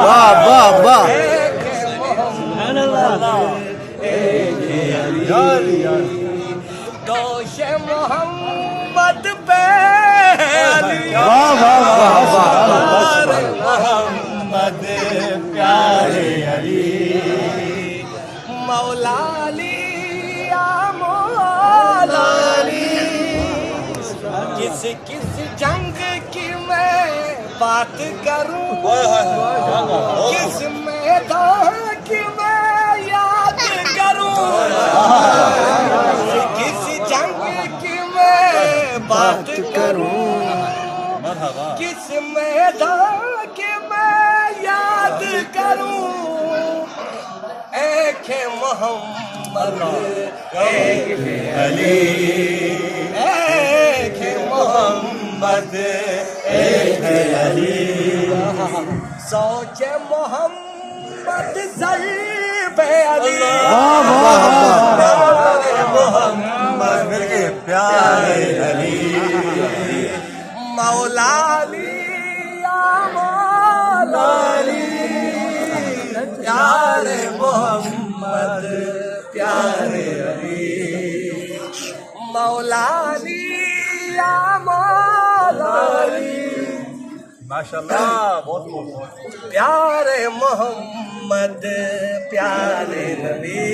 واہ واہ واہ دوش محمد پہ واہ واہ واہ محمد پیارے علی مولا علی یا مولا علی کس کس جنگ کی میں بات کروں کس میدان کی میں یاد کروں کس جنگ کی میں بات کروں کس میدان کی میں یاد کروں ایک ہے محمد ایک ہے علی ایک ہے محمد ایک ہے علی سوچ محمد ضریب علی محمد پیارے علی مولا علی یا مولا علی پیارے محمد پیارے علی مولا علی یا مولا علی ماشاءاللہ بہت بہت پیارے محمد پیارے نبی